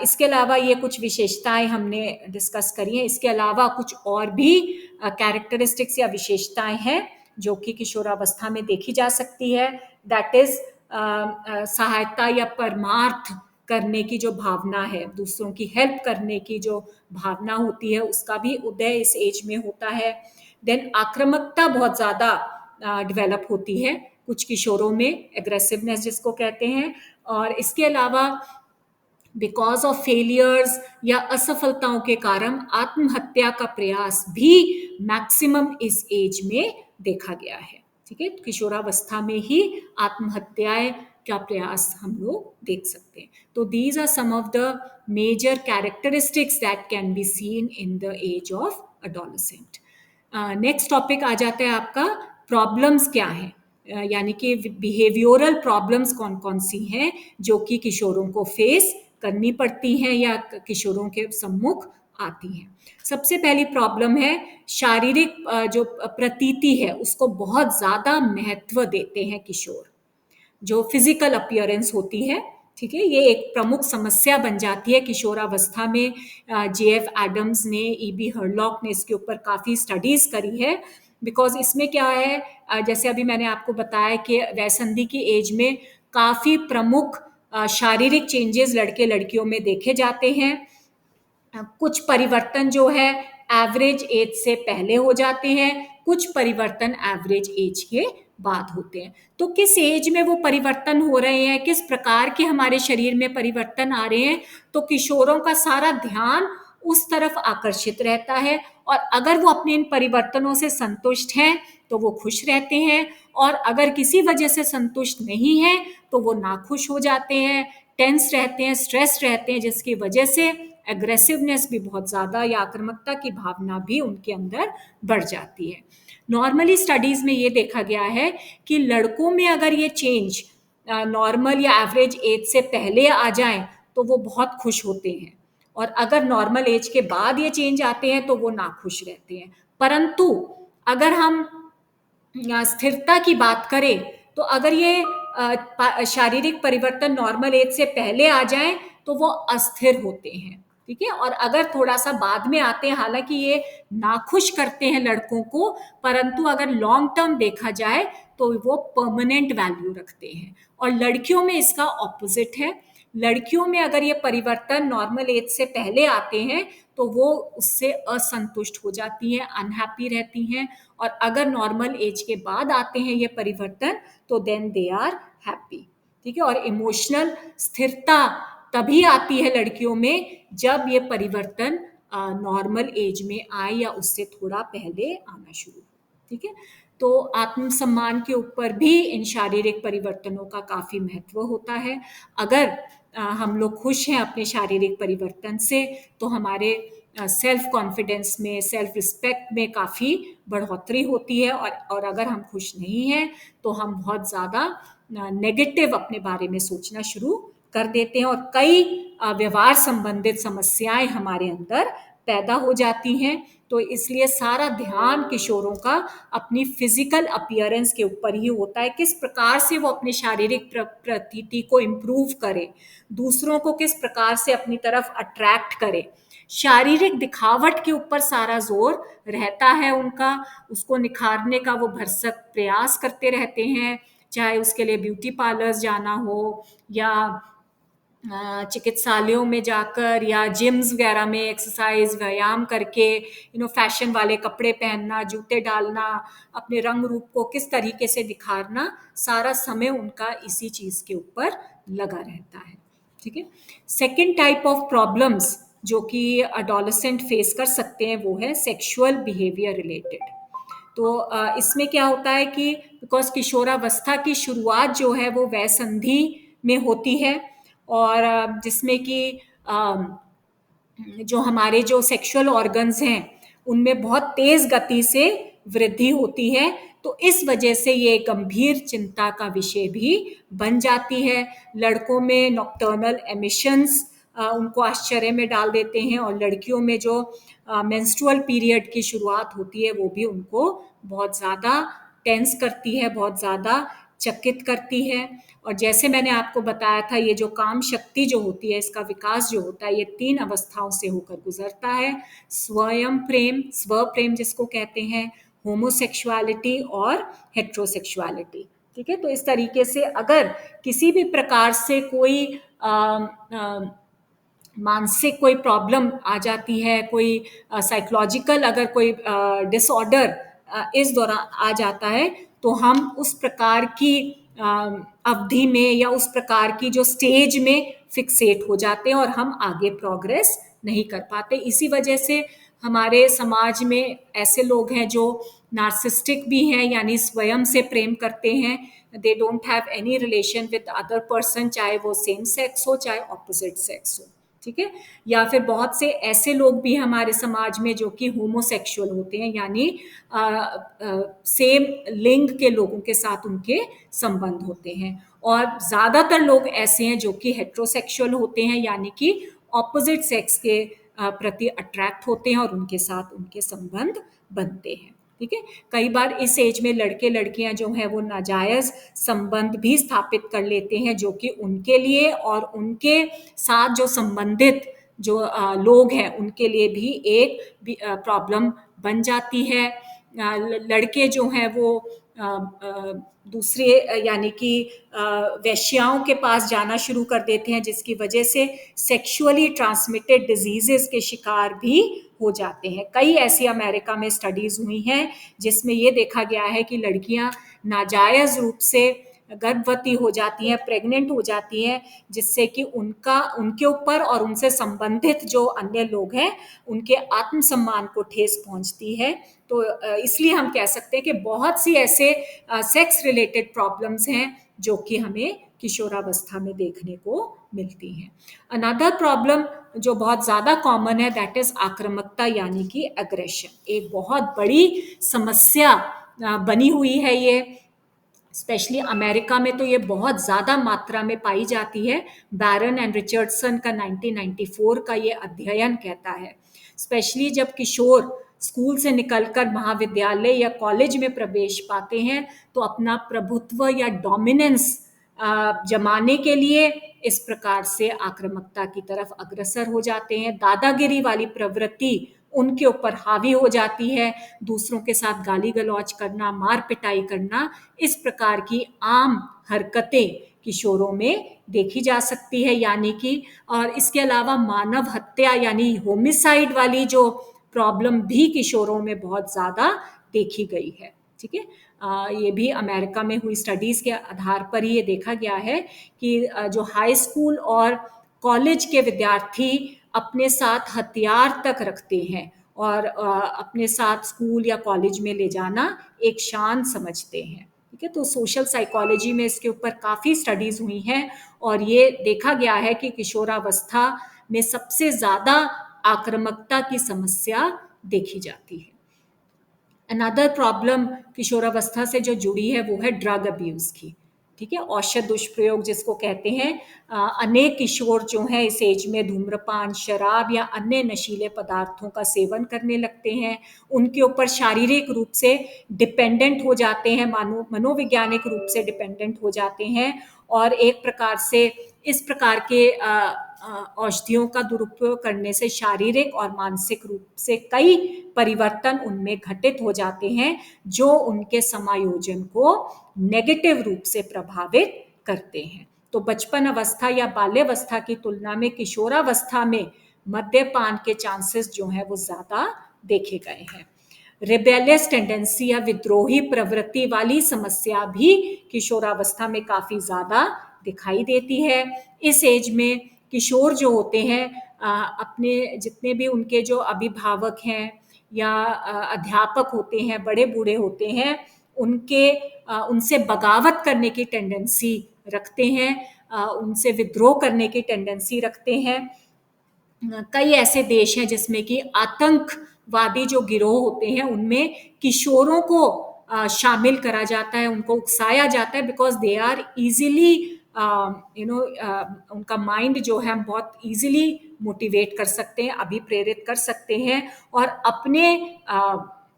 इसके अलावा ये कुछ विशेषताएं हमने डिस्कस करी हैं। इसके अलावा कुछ और भी कैरेक्टरिस्टिक्स या विशेषताएं हैं जो कि किशोरावस्था में देखी जा सकती है। दैट इज सहायता या परमार्थ करने की जो भावना है, दूसरों की हेल्प करने की जो भावना होती है, उसका भी उदय इस एज में होता है। देन आक्रामकता बहुत ज़्यादा डेवलप होती है कुछ किशोरों में, एग्रेसिवनेस जिसको कहते हैं। और इसके अलावा बिकॉज ऑफ फेलियर्स या असफलताओं के कारण आत्महत्या का प्रयास भी मैक्सिमम इस एज में देखा गया है। ठीक है, किशोरावस्था में ही आत्महत्याएं का प्रयास हम लोग देख सकते हैं। तो these are some of the major characteristics that can be seen in the age of adolescent. Next topic आ जाता है आपका प्रॉब्लम्स क्या हैं, यानी कि बिहेवियरल प्रॉब्लम्स कौन कौन सी हैं जो कि किशोरों को फेस करनी पड़ती हैं या किशोरों के सम्मुख आती हैं। सबसे पहली प्रॉब्लम है शारीरिक जो प्रतीति है उसको बहुत ज़्यादा महत्व देते हैं किशोर, जो फिजिकल अपीयरेंस होती है। ठीक है, ये एक प्रमुख समस्या बन जाती है किशोरावस्था में। JF एडम्स ने, EB हर्लॉक ने इसके ऊपर काफ़ी स्टडीज़ करी है। बिकॉज इसमें क्या है, जैसे अभी मैंने आपको बताया कि वयसंधि की एज में काफ़ी प्रमुख शारीरिक चेंजेस लड़के लड़कियों में देखे जाते हैं। कुछ परिवर्तन जो है एवरेज एज से पहले हो जाते हैं, कुछ परिवर्तन एवरेज एज के बाद होते हैं। तो किस एज में वो परिवर्तन हो रहे हैं, किस प्रकार के हमारे शरीर में परिवर्तन आ रहे हैं, तो किशोरों का सारा ध्यान उस तरफ आकर्षित रहता है। और अगर वो अपने इन परिवर्तनों से संतुष्ट हैं तो वो खुश रहते हैं, और अगर किसी वजह से संतुष्ट नहीं है तो वो नाखुश हो जाते हैं, टेंस रहते हैं, स्ट्रेस रहते हैं, जिसकी वजह से एग्रेसिवनेस भी बहुत ज़्यादा या आक्रामकता की भावना भी उनके अंदर बढ़ जाती है। नॉर्मली स्टडीज़ में ये देखा गया है कि लड़कों में अगर ये चेंज नॉर्मल या एवरेज एज से पहले आ जाए तो वो बहुत खुश होते हैं, और अगर नॉर्मल एज के बाद ये चेंज आते हैं तो वो नाखुश रहते हैं। परंतु अगर हम स्थिरता की बात करें तो अगर ये शारीरिक परिवर्तन नॉर्मल एज से पहले आ जाए तो वो अस्थिर होते हैं। ठीक है, और अगर थोड़ा सा बाद में आते हैं, हालांकि ये नाखुश करते हैं लड़कों को, परंतु अगर लॉन्ग टर्म देखा जाए तो वो परमानेंट वैल्यू रखते हैं। और लड़कियों में इसका ऑपोजिट है। लड़कियों में अगर ये परिवर्तन नॉर्मल एज से पहले आते हैं तो वो उससे असंतुष्ट हो जाती हैं, अनहैप्पी रहती हैं, और अगर नॉर्मल एज के बाद आते हैं ये परिवर्तन तो देन दे आर हैप्पी। ठीक है, और इमोशनल स्थिरता तभी आती है लड़कियों में जब ये परिवर्तन नॉर्मल एज में आए या उससे थोड़ा पहले आना शुरू हो। ठीक है, तो आत्मसम्मान के ऊपर भी इन शारीरिक परिवर्तनों का काफ़ी महत्व होता है। अगर हम लोग खुश हैं अपने शारीरिक परिवर्तन से तो हमारे सेल्फ कॉन्फिडेंस में, सेल्फ रिस्पेक्ट में काफ़ी बढ़ोतरी होती है। और अगर हम खुश नहीं हैं तो हम बहुत ज़्यादा नेगेटिव अपने बारे में सोचना शुरू कर देते हैं और कई व्यवहार संबंधित समस्याएं हमारे अंदर पैदा हो जाती हैं। तो इसलिए सारा ध्यान किशोरों का अपनी फिजिकल अपीयरेंस के ऊपर ही होता है, किस प्रकार से वो अपनी शारीरिक प्रतीति को इम्प्रूव करे, दूसरों को किस प्रकार से अपनी तरफ अट्रैक्ट करे। शारीरिक दिखावट के ऊपर सारा जोर रहता है उनका, उसको निखारने का वो भरसक प्रयास करते रहते हैं, चाहे उसके लिए ब्यूटी पार्लर्स जाना हो या चिकित्सालयों में जाकर या जिम्स वगैरह में एक्सरसाइज व्यायाम करके, फैशन वाले कपड़े पहनना, जूते डालना, अपने रंग रूप को किस तरीके से दिखाना, सारा समय उनका इसी चीज के ऊपर लगा रहता है। ठीक है। सेकेंड टाइप ऑफ प्रॉब्लम्स जो कि अडोलेसेंट फेस कर सकते हैं वो है सेक्सुअल बिहेवियर रिलेटेड। तो इसमें क्या होता है कि बिकॉज किशोरावस्था की शुरुआत जो है वो वयसंधि में होती है और जिसमें कि जो हमारे जो सेक्सुअल ऑर्गन्स हैं उनमें बहुत तेज गति से वृद्धि होती है। तो इस वजह से ये गंभीर चिंता का विषय भी बन जाती है। लड़कों में नॉक्टर्नल एमिशंस उनको आश्चर्य में डाल देते हैं और लड़कियों में जो मेंस्ट्रुअल पीरियड की शुरुआत होती है वो भी उनको बहुत ज़्यादा टेंस करती है, बहुत ज़्यादा चकित करती है। और जैसे मैंने आपको बताया था, ये जो काम शक्ति जो होती है, इसका विकास जो होता है, ये 3 अवस्थाओं से होकर गुजरता है। स्वयं प्रेम, स्व प्रेम जिसको कहते हैं, होमोसेक्सुअलिटी और हेट्रोसेक्सुअलिटी। ठीक है। तो इस तरीके से अगर किसी भी प्रकार से कोई मानसिक कोई प्रॉब्लम आ जाती है, कोई साइकोलॉजिकल अगर कोई डिसऑर्डर इस दौरान आ जाता है, तो हम उस प्रकार की अवधि में या उस प्रकार की जो स्टेज में फिक्सेट हो जाते हैं और हम आगे प्रोग्रेस नहीं कर पाते। इसी वजह से हमारे समाज में ऐसे लोग हैं जो नार्सिस्टिक भी हैं, यानी स्वयं से प्रेम करते हैं। They don't have any relation with other person, चाहे वो सेम सेक्स हो चाहे ऑपोजिट सेक्स हो। ठीक है। या फिर बहुत से ऐसे लोग भी हमारे समाज में जो कि होमोसेक्सुअल होते हैं, यानी सेम लिंग के लोगों के साथ उनके संबंध होते हैं। और ज़्यादातर लोग ऐसे हैं जो कि हेट्रोसेक्सुअल होते हैं, यानी कि ऑपोजिट सेक्स के प्रति अट्रैक्ट होते हैं और उनके साथ उनके संबंध बनते हैं। ठीक है। कई बार इस एज में लड़के लड़कियां जो हैं वो नाजायज संबंध भी स्थापित कर लेते हैं, जो कि उनके लिए और उनके साथ जो संबंधित जो लोग हैं उनके लिए भी एक प्रॉब्लम बन जाती है। लड़के जो हैं वो दूसरे यानी कि वेश्याओं के पास जाना शुरू कर देते हैं, जिसकी वजह से सेक्सुअली ट्रांसमिटेड डिजीजेस के शिकार भी हो जाते हैं। कई ऐसी अमेरिका में स्टडीज हुई हैं जिसमें ये देखा गया है कि लड़कियां नाजायज रूप से गर्भवती हो जाती हैं, प्रेग्नेंट हो जाती हैं, जिससे कि उनके ऊपर और उनसे संबंधित जो अन्य लोग हैं उनके आत्मसम्मान को ठेस पहुंचती है। तो इसलिए हम कह सकते हैं कि बहुत सी ऐसे सेक्स रिलेटेड प्रॉब्लम्स हैं जो कि हमें किशोरावस्था में देखने को मिलती हैं। अनदर प्रॉब्लम जो बहुत ज़्यादा कॉमन है दैट इज़ आक्रामकता, यानी कि एग्रेशन। एक बहुत बड़ी समस्या बनी हुई है ये, स्पेशली अमेरिका में तो ये बहुत ज़्यादा मात्रा में पाई जाती है। बैरन एंड रिचर्डसन का 1994 का ये अध्ययन कहता है, स्पेशली जब किशोर स्कूल से निकलकर महाविद्यालय या कॉलेज में प्रवेश पाते हैं तो अपना प्रभुत्व या डोमिनेंस जमाने के लिए इस प्रकार से आक्रामकता की तरफ अग्रसर हो जाते हैं। दादागिरी वाली प्रवृत्ति उनके ऊपर हावी हो जाती है, दूसरों के साथ गाली गलौज करना, मार पिटाई करना, इस प्रकार की आम हरकतें किशोरों में देखी जा सकती है। यानी कि और इसके अलावा मानव हत्या यानी होमिसाइड वाली जो प्रॉब्लम भी किशोरों में बहुत ज़्यादा देखी गई है। ठीक है। ये भी अमेरिका में हुई स्टडीज़ के आधार पर ही ये देखा गया है कि जो हाई स्कूल और कॉलेज के विद्यार्थी अपने साथ हथियार तक रखते हैं और अपने साथ स्कूल या कॉलेज में ले जाना एक शान समझते हैं। ठीक है। तो सोशल साइकोलॉजी में इसके ऊपर काफ़ी स्टडीज़ हुई हैं और ये देखा गया है कि किशोरावस्था में सबसे ज़्यादा आक्रामकता की समस्या देखी जाती है। अनदर प्रॉब्लम किशोरावस्था से जो जुड़ी है वो है ड्रग अब्यूज की। ठीक है, औषध दुष्प्रयोग जिसको कहते हैं। अनेक किशोर जो हैं इस एज में धूम्रपान, शराब या अन्य नशीले पदार्थों का सेवन करने लगते हैं। उनके ऊपर शारीरिक रूप से डिपेंडेंट हो जाते हैं, मनोवैज्ञानिक रूप से डिपेंडेंट हो जाते हैं, और एक प्रकार से इस प्रकार के औषधियों का दुरुपयोग करने से शारीरिक और मानसिक रूप से कई परिवर्तन उनमें घटित हो जाते हैं, जो उनके समायोजन को नेगेटिव रूप से प्रभावित करते हैं। तो बचपन अवस्था या बाल्यावस्था की तुलना में किशोरावस्था में मद्यपान के चांसेस जो हैं वो ज़्यादा देखे गए हैं। रिबेलियस टेंडेंसी या विद्रोही प्रवृत्ति वाली समस्या भी किशोरावस्था में काफ़ी ज़्यादा दिखाई देती है। इस एज में किशोर जो होते हैं अपने जितने भी उनके जो अभिभावक हैं या अध्यापक होते हैं, बड़े बूढ़े होते हैं, उनसे बगावत करने की टेंडेंसी रखते हैं, उनसे विद्रोह करने की टेंडेंसी रखते हैं। कई ऐसे देश हैं जिसमें कि आतंकवादी जो गिरोह होते हैं उनमें किशोरों को शामिल करा जाता है, उनको उकसाया जाता है, बिकॉज दे आर इजीली उनका माइंड जो है हम बहुत इजीली मोटिवेट कर सकते हैं, अभिप्रेरित कर सकते हैं, और अपने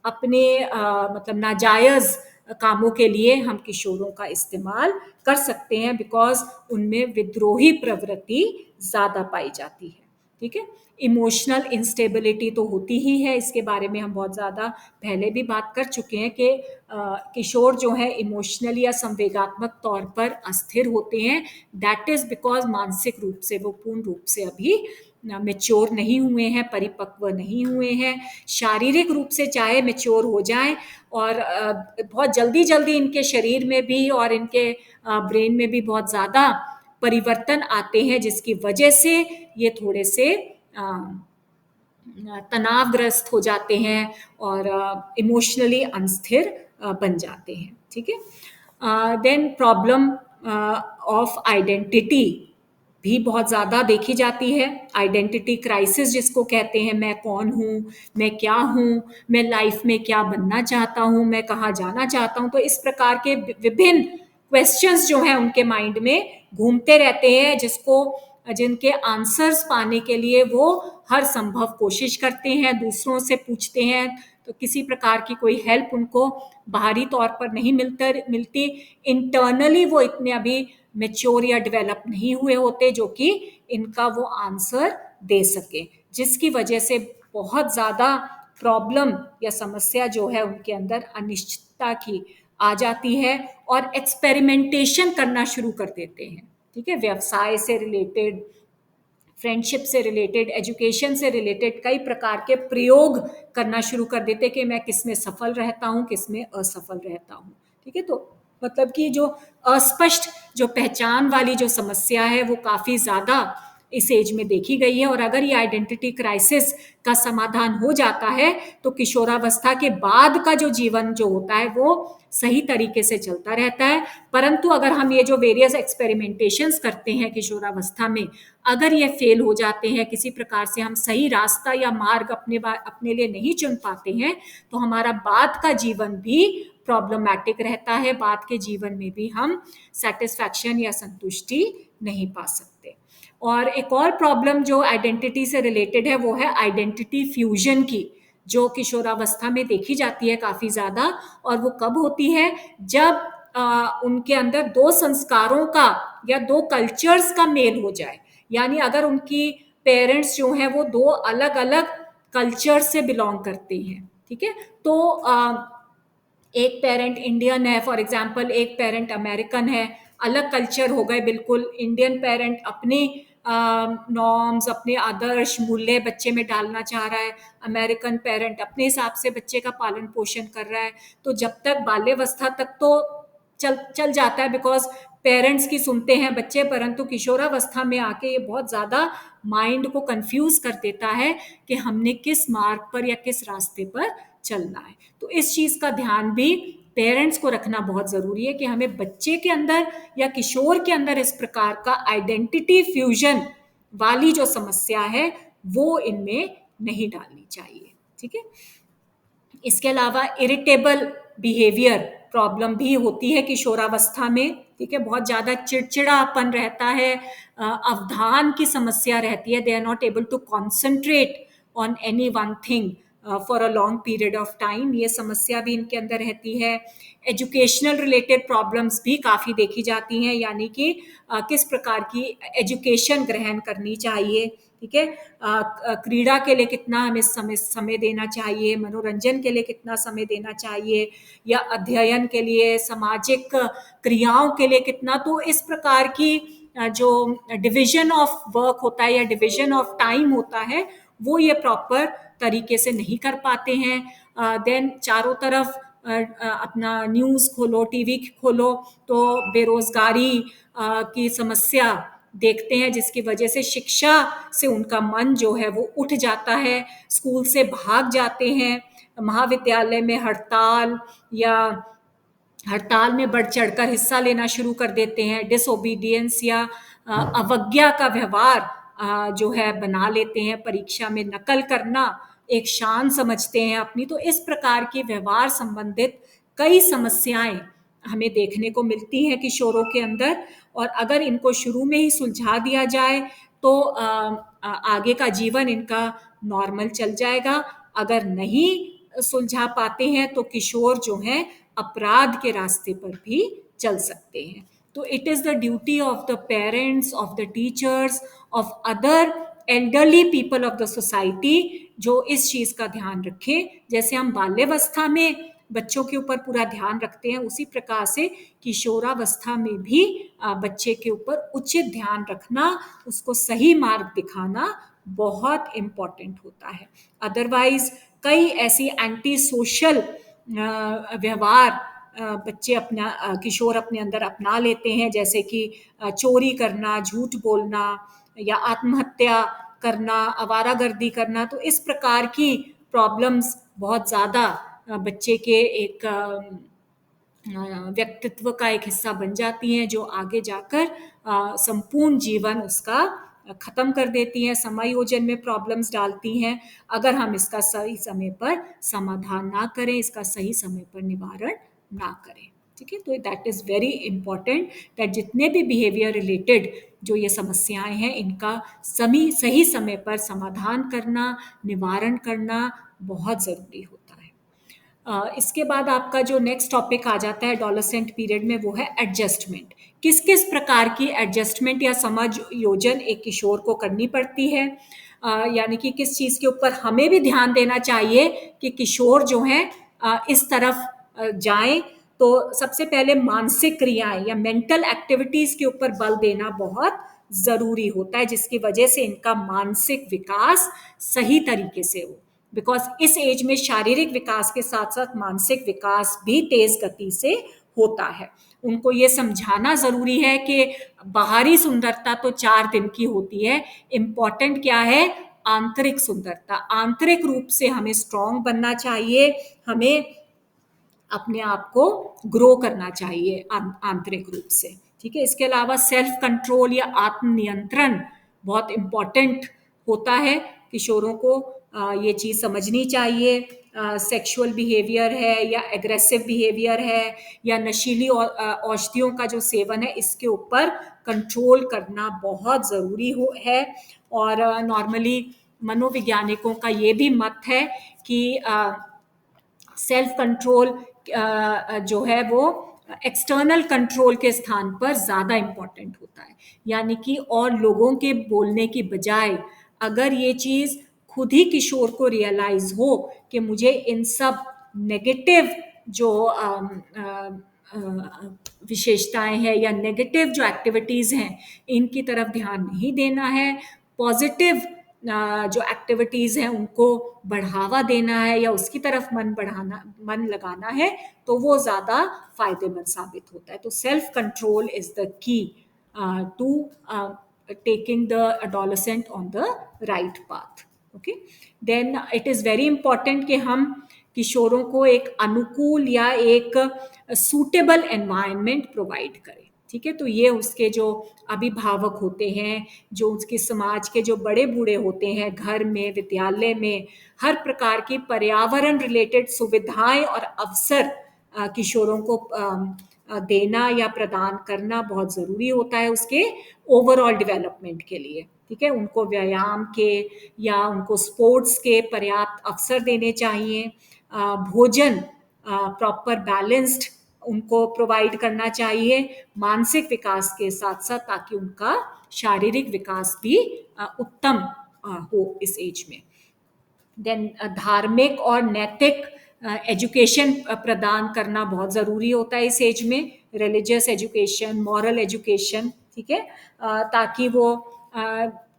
मतलब नाजायज कामों के लिए हम किशोरों का इस्तेमाल कर सकते हैं, बिकॉज उनमें विद्रोही प्रवृत्ति ज़्यादा पाई जाती है। ठीक है, इमोशनल इंस्टेबिलिटी तो होती ही है, इसके बारे में हम बहुत ज़्यादा पहले भी बात कर चुके हैं कि किशोर जो है इमोशनली या संवेगात्मक तौर पर अस्थिर होते हैं। दैट इज़ बिकॉज मानसिक रूप से वो पूर्ण रूप से अभी मैच्योर नहीं हुए हैं, परिपक्व नहीं हुए हैं। शारीरिक रूप से चाहे मैच्योर हो जाएं, और बहुत जल्दी जल्दी इनके शरीर में भी और इनके ब्रेन में भी बहुत ज़्यादा परिवर्तन आते हैं, जिसकी वजह से ये थोड़े से तनावग्रस्त हो जाते हैं और इमोशनली अनस्थिर बन जाते हैं। ठीक है, देन प्रॉब्लम ऑफ आइडेंटिटी भी बहुत ज़्यादा देखी जाती है। आइडेंटिटी क्राइसिस जिसको कहते हैं, मैं कौन हूँ, मैं क्या हूँ, मैं लाइफ में क्या बनना चाहता हूँ, मैं कहाँ जाना चाहता हूँ। तो इस प्रकार के विभिन्न क्वेश्चंस जो हैं उनके माइंड में घूमते रहते हैं, जिनके आंसर्स पाने के लिए वो हर संभव कोशिश करते हैं, दूसरों से पूछते हैं, तो किसी प्रकार की कोई हेल्प उनको बाहरी तौर पर नहीं मिलती। इंटरनली वो इतने अभी मैच्योर या डेवलप नहीं हुए होते जो कि इनका वो आंसर दे सके, जिसकी वजह से बहुत ज़्यादा प्रॉब्लम या समस्या जो है उनके अंदर अनिश्चितता की आ जाती है, और एक्सपेरिमेंटेशन करना शुरू कर देते हैं। ठीक है, व्यवसाय से रिलेटेड, फ्रेंडशिप से रिलेटेड, एजुकेशन से रिलेटेड कई प्रकार के प्रयोग करना शुरू कर देते कि मैं किस में सफल रहता हूँ, किस में असफल रहता हूँ। ठीक है, तो मतलब कि जो अस्पष्ट जो पहचान वाली जो समस्या है वो काफ़ी ज़्यादा इस एज में देखी गई है, और अगर ये आइडेंटिटी क्राइसिस का समाधान हो जाता है तो किशोरावस्था के बाद का जो जीवन जो होता है वो सही तरीके से चलता रहता है। परंतु अगर हम ये जो वेरियस एक्सपेरिमेंटेशंस करते हैं किशोरावस्था में, अगर ये फेल हो जाते हैं, किसी प्रकार से हम सही रास्ता या मार्ग अपने लिए नहीं चुन पाते हैं, तो हमारा बाद का जीवन भी प्रॉब्लमैटिक रहता है। बाद के जीवन में भी हम सेटिस्फैक्शन या संतुष्टि नहीं पा सकते। और एक और प्रॉब्लम जो आइडेंटिटी से रिलेटेड है वो है आइडेंटिटी फ्यूजन की, जो किशोरावस्था में देखी जाती है काफ़ी ज़्यादा। और वो कब होती है? जब उनके अंदर दो संस्कारों का या दो कल्चर्स का मेल हो जाए, यानी अगर उनकी पेरेंट्स जो हैं वो दो अलग अलग कल्चर से बिलोंग करते हैं। ठीक है, तो एक पेरेंट इंडियन है फॉर एग्जांपल, एक पेरेंट अमेरिकन है, अलग कल्चर हो गए बिल्कुल। इंडियन पेरेंट अपने नॉर्म्स, अपने आदर्श मूल्य बच्चे में डालना चाह रहा है, अमेरिकन पेरेंट अपने हिसाब से बच्चे का पालन पोषण कर रहा है। तो जब तक बाल्यावस्था तक तो चल जाता है, बिकॉज पेरेंट्स की सुनते हैं बच्चे, परंतु किशोरावस्था में आके ये बहुत ज़्यादा माइंड को कंफ्यूज कर देता है कि हमने किस मार्ग पर या किस रास्ते पर चलना है। तो इस चीज़ का ध्यान भी पेरेंट्स को रखना बहुत ज़रूरी है कि हमें बच्चे के अंदर या किशोर के अंदर इस प्रकार का आइडेंटिटी फ्यूजन वाली जो समस्या है वो इनमें नहीं डालनी चाहिए। ठीक है। इसके अलावा इरिटेबल बिहेवियर प्रॉब्लम भी होती है किशोरावस्था में। ठीक है, बहुत ज़्यादा चिड़चिड़ापन रहता है, अवधान की समस्या रहती है, they are not able to concentrate on any one thing for a long period of time, ये समस्या भी इनके अंदर रहती है। एजुकेशनल रिलेटेड प्रॉब्लम्स भी काफ़ी देखी जाती हैं, यानी कि किस प्रकार की एजुकेशन ग्रहण करनी चाहिए। ठीक है, क्रीड़ा के लिए कितना हमें समय समय देना चाहिए, मनोरंजन के लिए कितना समय देना चाहिए, या अध्ययन के लिए, सामाजिक क्रियाओं के लिए कितना। तो इस प्रकार की जो डिवीजन ऑफ वर्क होता है या डिवीजन ऑफ टाइम होता है, वो ये प्रॉपर तरीके से नहीं कर पाते हैं। देन चारों तरफ अपना न्यूज़ खोलो, टीवी खोलो, तो बेरोजगारी की समस्या देखते हैं, जिसकी वजह से शिक्षा से उनका मन जो है वो उठ जाता है, स्कूल से भाग जाते हैं, महाविद्यालय में हड़ताल में बढ़ चढ़कर हिस्सा लेना शुरू कर देते हैं, डिसोबीडियंस या अवज्ञा का व्यवहार जो है बना लेते हैं, परीक्षा में नकल करना एक शान समझते हैं अपनी। तो इस प्रकार की व्यवहार संबंधित कई समस्याएं हमें देखने को मिलती हैं किशोरों के अंदर, और अगर इनको शुरू में ही सुलझा दिया जाए तो आगे का जीवन इनका नॉर्मल चल जाएगा। अगर नहीं सुलझा पाते हैं तो किशोर जो हैं अपराध के रास्ते पर भी चल सकते हैं। तो it is the duty of the parents, of the teachers, of other elderly people of the society, जो इस चीज़ का ध्यान रखें। जैसे हम बाल्यावस्था में बच्चों के ऊपर पूरा ध्यान रखते हैं, उसी प्रकार से किशोरावस्था में भी बच्चे के ऊपर उचित ध्यान रखना, उसको सही मार्ग दिखाना बहुत इम्पॉर्टेंट होता है। अदरवाइज कई ऐसी एंटी सोशल व्यवहार बच्चे अपना किशोर अपने अंदर अपना लेते हैं, जैसे कि चोरी करना, झूठ बोलना, या आत्महत्या करना, आवारागर्दी करना। तो इस प्रकार की प्रॉब्लम्स बहुत ज़्यादा बच्चे के एक व्यक्तित्व का एक हिस्सा बन जाती हैं, जो आगे जाकर संपूर्ण जीवन उसका ख़त्म कर देती हैं, समायोजन में प्रॉब्लम्स डालती हैं, अगर हम इसका सही समय पर समाधान ना करें, इसका सही समय पर निवारण ना करें। ठीक है, तो that is very important that जितने भी बिहेवियर रिलेटेड जो ये समस्याएं हैं, इनका सही समय पर समाधान करना, निवारण करना बहुत ज़रूरी होता है। इसके बाद आपका जो नेक्स्ट टॉपिक आ जाता है एडोलेसेंट पीरियड में, वो है एडजस्टमेंट। किस किस प्रकार की एडजस्टमेंट या समायोजन एक किशोर को करनी पड़ती है, यानी कि किस चीज़ के ऊपर हमें भी ध्यान देना चाहिए कि किशोर जो हैं इस तरफ जाएं। तो सबसे पहले मानसिक क्रियाएं या मेंटल एक्टिविटीज़ के ऊपर बल देना बहुत ज़रूरी होता है, जिसकी वजह से इनका मानसिक विकास सही तरीके से हो। बिकॉज इस एज में शारीरिक विकास के साथ साथ मानसिक विकास भी तेज गति से होता है। उनको ये समझाना ज़रूरी है कि बाहरी सुंदरता तो 4 दिन की होती है, इम्पॉर्टेंट क्या है, आंतरिक सुंदरता। आंतरिक रूप से हमें स्ट्रांग बनना चाहिए, हमें अपने आप को ग्रो करना चाहिए आंतरिक रूप से। ठीक है, इसके अलावा सेल्फ कंट्रोल या आत्मनियंत्रण बहुत इम्पॉर्टेंट होता है। किशोरों को ये चीज़ समझनी चाहिए। सेक्सुअल बिहेवियर है या एग्रेसिव बिहेवियर है या नशीली औषधियों का जो सेवन है, इसके ऊपर कंट्रोल करना बहुत ज़रूरी है। और नॉर्मली मनोवैज्ञानिकों का ये भी मत है कि सेल्फ कंट्रोल जो है वो एक्सटर्नल कंट्रोल के स्थान पर ज़्यादा इम्पॉर्टेंट होता है। यानी कि और लोगों के बोलने की बजाय अगर ये चीज़ खुद ही किशोर को रियलाइज हो कि मुझे इन सब नेगेटिव जो विशेषताएं हैं या नेगेटिव जो एक्टिविटीज़ हैं, इनकी तरफ ध्यान नहीं देना है, पॉजिटिव जो एक्टिविटीज़ हैं उनको बढ़ावा देना है या उसकी तरफ मन लगाना है, तो वो ज़्यादा फायदेमंद साबित होता है। तो self control is the key to taking the adolescent on the right path. Okay, then it is very important कि हम किशोरों को एक अनुकूल या एक सूटेबल एनवायरनमेंट प्रोवाइड करें। ठीक है। तो ये उसके जो अभिभावक होते हैं, जो उसके समाज के जो बड़े बूढ़े होते हैं, घर में, विद्यालय में, हर प्रकार की पर्यावरण रिलेटेड सुविधाएं और अवसर किशोरों को देना या प्रदान करना बहुत ज़रूरी होता है उसके ओवरऑल डेवलपमेंट के लिए। ठीक है, उनको व्यायाम के या उनको स्पोर्ट्स के पर्याप्त अवसर देने चाहिए। भोजन प्रॉपर बैलेंस्ड उनको प्रोवाइड करना चाहिए, मानसिक विकास के साथ साथ, ताकि उनका शारीरिक विकास भी उत्तम हो इस एज में। देन धार्मिक और नैतिक एजुकेशन प्रदान करना बहुत ज़रूरी होता है इस एज में, रिलीजियस एजुकेशन, मॉरल एजुकेशन। ठीक है, ताकि वो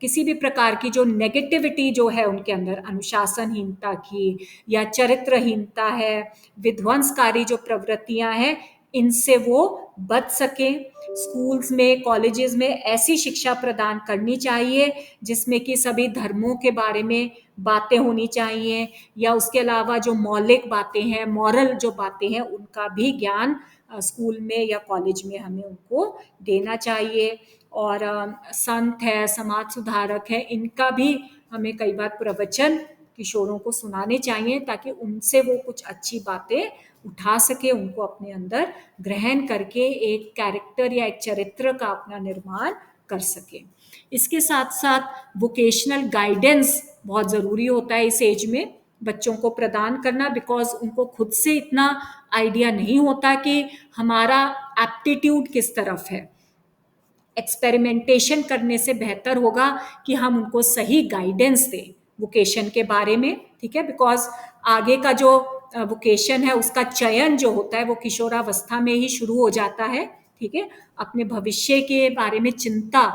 किसी भी प्रकार की जो नेगेटिविटी जो है उनके अंदर, अनुशासनहीनता की या चरित्रहीनता है, विध्वंसकारी जो प्रवृत्तियां हैं, इनसे वो बच सकें। स्कूल्स में, कॉलेजेस में ऐसी शिक्षा प्रदान करनी चाहिए जिसमें कि सभी धर्मों के बारे में बातें होनी चाहिए, या उसके अलावा जो मौलिक बातें हैं, मॉरल जो बातें हैं, उनका भी ज्ञान स्कूल में या कॉलेज में हमें उनको देना चाहिए। और संत है, समाज सुधारक है, इनका भी हमें कई बार प्रवचन किशोरों को सुनाने चाहिए, ताकि उनसे वो कुछ अच्छी बातें उठा सके, उनको अपने अंदर ग्रहण करके एक कैरेक्टर या एक चरित्र का अपना निर्माण कर सके। इसके साथ साथ वोकेशनल गाइडेंस बहुत ज़रूरी होता है इस एज में बच्चों को प्रदान करना, बिकॉज उनको खुद से इतना आइडिया नहीं होता कि हमारा एप्टीट्यूड किस तरफ है। एक्सपेरिमेंटेशन करने से बेहतर होगा कि हम उनको सही गाइडेंस दें वोकेशन के बारे में। ठीक है, बिकॉज आगे का जो वोकेशन है उसका चयन जो होता है वो किशोरावस्था में ही शुरू हो जाता है। ठीक है, अपने भविष्य के बारे में चिंता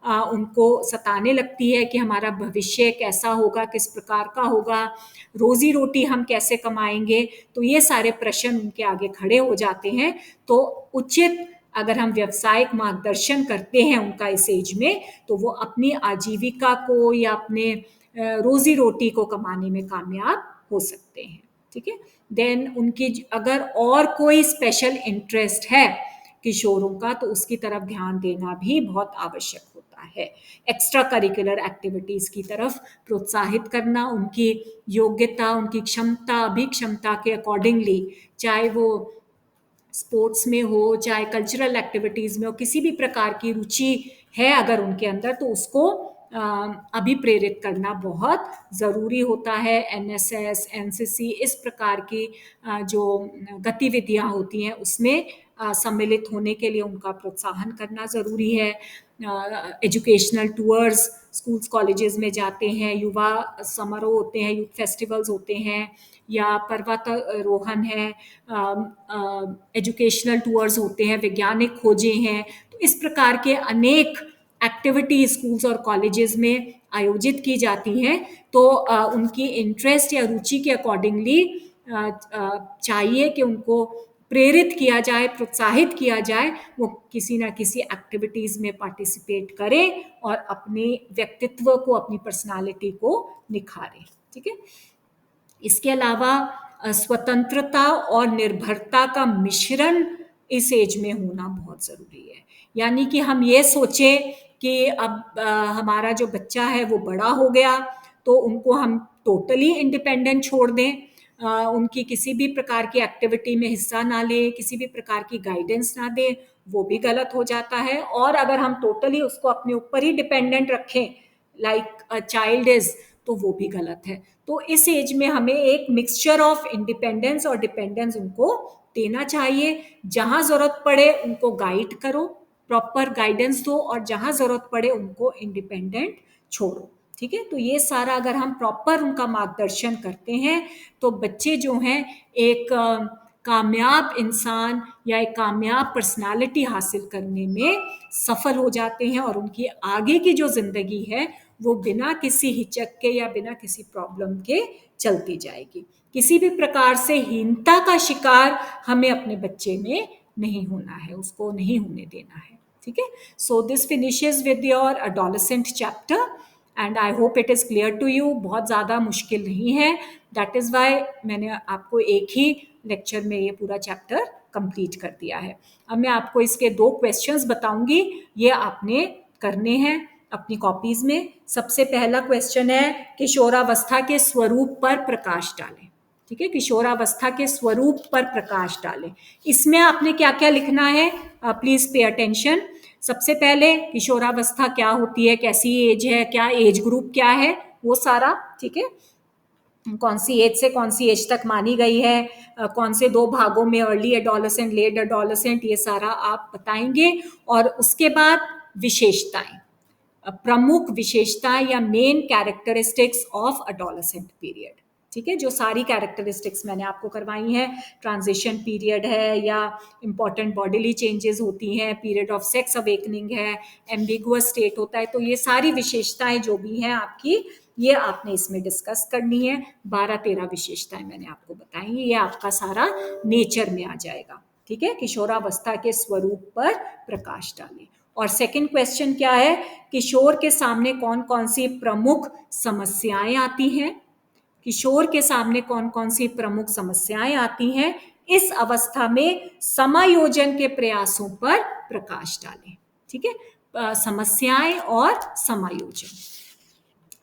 उनको सताने लगती है कि हमारा भविष्य कैसा होगा, किस प्रकार का होगा, रोजी रोटी हम कैसे कमाएंगे। तो ये सारे प्रश्न उनके आगे खड़े हो जाते हैं। तो उचित अगर हम व्यावसायिक मार्गदर्शन करते हैं उनका इस एज में, तो वो अपनी आजीविका को या अपने रोजी रोटी को कमाने में कामयाब हो सकते हैं। ठीक है, देन उनकी अगर और कोई स्पेशल इंटरेस्ट है किशोरों का, तो उसकी तरफ ध्यान देना भी बहुत आवश्यक होता है। एक्स्ट्रा करिकुलर एक्टिविटीज़ की तरफ प्रोत्साहित करना, उनकी योग्यता, उनकी क्षमता, अभिक्षमता के अकॉर्डिंगली, चाहे वो स्पोर्ट्स में हो, चाहे कल्चरल एक्टिविटीज़ में हो, किसी भी प्रकार की रुचि है अगर उनके अंदर, तो उसको अभिप्रेरित करना बहुत ज़रूरी होता है। एनएसएस, एनसीसी, इस प्रकार की जो गतिविधियां होती हैं उसमें सम्मिलित होने के लिए उनका प्रोत्साहन करना ज़रूरी है। एजुकेशनल टूर्स स्कूल्स कॉलेजेस में जाते हैं, युवा समारोह होते हैं, यूथ फेस्टिवल्स होते हैं, या पर्वतारोहण है, एजुकेशनल टूर्स होते हैं, वैज्ञानिक खोजें हैं। तो इस प्रकार के अनेक एक्टिविटी स्कूल्स और कॉलेजेस में आयोजित की जाती हैं। तो उनकी इंटरेस्ट या रुचि के अकॉर्डिंगली चाहिए कि उनको प्रेरित किया जाए, प्रोत्साहित किया जाए, वो किसी ना किसी एक्टिविटीज़ में पार्टिसिपेट करें और अपने व्यक्तित्व को, अपनी पर्सनालिटी को निखारें। ठीक है, इसके अलावा स्वतंत्रता और निर्भरता का मिश्रण इस एज में होना बहुत ज़रूरी है। यानी कि हम ये सोचें कि अब हमारा जो बच्चा है वो बड़ा हो गया, तो उनको हम टोटली इंडिपेंडेंट छोड़ दें, उनकी किसी भी प्रकार की एक्टिविटी में हिस्सा ना लें, किसी भी प्रकार की गाइडेंस ना दें, वो भी गलत हो जाता है। और अगर हम टोटली उसको अपने ऊपर ही डिपेंडेंट रखें, लाइक अ चाइल्ड इज, तो वो भी गलत है। तो इस एज में हमें एक मिक्सचर ऑफ इंडिपेंडेंस और डिपेंडेंस उनको देना चाहिए। जहाँ ज़रूरत पड़े उनको गाइड करो, प्रॉपर गाइडेंस दो, और जहाँ ज़रूरत पड़े उनको इंडिपेंडेंट छोड़ो। ठीक है, तो ये सारा अगर हम प्रॉपर उनका मार्गदर्शन करते हैं, तो बच्चे जो हैं एक कामयाब इंसान या एक कामयाब पर्सनालिटी हासिल करने में सफल हो जाते हैं, और उनकी आगे की जो ज़िंदगी है वो बिना किसी हिचक के या बिना किसी प्रॉब्लम के चलती जाएगी। किसी भी प्रकार से हीनता का शिकार हमें अपने बच्चे में नहीं होना है, उसको नहीं होने देना है। ठीक है, so this finishes with your adolescent chapter, and I hope it is clear to you. बहुत ज़्यादा मुश्किल नहीं है, दैट इज़ वाई मैंने आपको एक ही लेक्चर में ये पूरा चैप्टर कंप्लीट कर दिया है। अब मैं आपको इसके 2 क्वेश्चंस बताऊंगी, ये आपने करने हैं अपनी कॉपीज में। सबसे पहला क्वेश्चन है किशोरावस्था के स्वरूप पर प्रकाश डालें। ठीक है, किशोरावस्था के स्वरूप पर प्रकाश डालें। इसमें आपने क्या क्या लिखना है, प्लीज पे अटेंशन। सबसे पहले किशोरावस्था क्या होती है, कैसी एज है, क्या एज ग्रुप क्या है, वो सारा। ठीक है, कौन सी एज से कौन सी एज तक मानी गई है, कौन से 2 भागों में, अर्ली एडोलेसेंट, लेट एडोलेसेंट, ये सारा आप बताएंगे। और उसके बाद विशेषताएं, प्रमुख विशेषताएं या main characteristics of adolescent period. ठीक है, जो सारी कैरेक्टरिस्टिक्स मैंने आपको करवाई हैं, ट्रांजिशन पीरियड है या इंपॉर्टेंट बॉडीली चेंजेस होती हैं, पीरियड ऑफ सेक्स अवेकनिंग है, एम्बिगुअस स्टेट होता है, तो ये सारी विशेषताएं जो भी हैं आपकी, ये आपने इसमें डिस्कस करनी है। 12-13 विशेषताएं मैंने आपको बताई, ये आपका सारा नेचर में आ जाएगा। ठीक है, किशोरावस्था के स्वरूप पर प्रकाश डालें। और सेकंड क्वेश्चन क्या है, किशोर के सामने कौन कौन सी प्रमुख समस्याएं आती हैं, किशोर के सामने कौन कौन सी प्रमुख समस्याएं आती हैं, इस अवस्था में समायोजन के प्रयासों पर प्रकाश डालें। ठीक है, समस्याएं और समायोजन।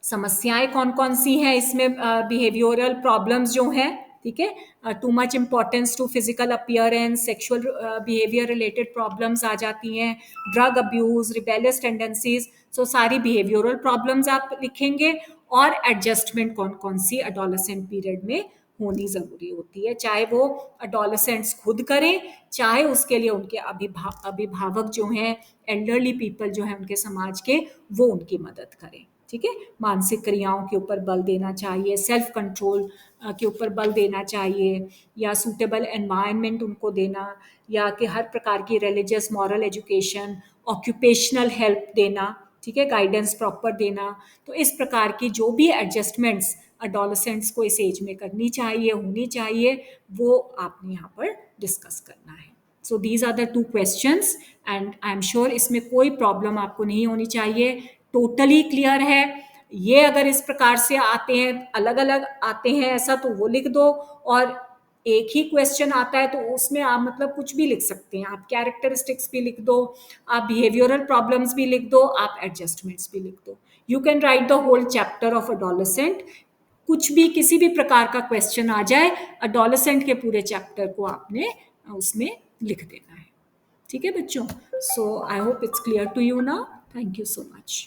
समस्याएं कौन कौन सी हैं इसमें, बिहेवियरल प्रॉब्लम्स जो हैं, ठीक है, too much importance to physical appearance, sexual behaviour related problems आ जाती हैं, drug abuse, rebellious tendencies, so सारी बिहेवियरल प्रॉब्लम्स आप लिखेंगे। और एडजस्टमेंट कौन कौन सी एडोलेसेंट पीरियड में होनी ज़रूरी होती है, चाहे वो एडोलेसेंट्स खुद करें, चाहे उसके लिए उनके अभिभावक जो हैं, एल्डरली पीपल जो हैं उनके समाज के, वो उनकी मदद करें। ठीक है, मानसिक क्रियाओं के ऊपर बल देना चाहिए, सेल्फ कंट्रोल के ऊपर बल देना चाहिए, या सूटेबल एनवायरनमेंट उनको देना, या कि हर प्रकार की religious moral education, occupational help देना, ठीक है, गाइडेंस प्रॉपर देना। तो इस प्रकार की जो भी एडजस्टमेंट्स अडोलेसेंट्स को इस एज में करनी चाहिए, होनी चाहिए, वो आपने यहाँ पर डिस्कस करना है। So these are the 2 questions and I am sure इसमें कोई प्रॉब्लम आपको नहीं होनी चाहिए, टोटली क्लियर है। ये अगर इस प्रकार से आते हैं, अलग अलग आते हैं ऐसा, तो वो लिख दो, और एक ही क्वेश्चन आता है तो उसमें आप मतलब कुछ भी लिख सकते हैं, आप कैरेक्टरिस्टिक्स भी लिख दो, आप बिहेवियरल प्रॉब्लम्स भी लिख दो, आप एडजस्टमेंट्स भी लिख दो। You can write the whole chapter of adolescent, कुछ भी किसी भी प्रकार का क्वेश्चन आ जाए, अडोलेसेंट के पूरे चैप्टर को आपने उसमें लिख देना है। ठीक है बच्चों, so I hope it's clear to you now. Thank you so much.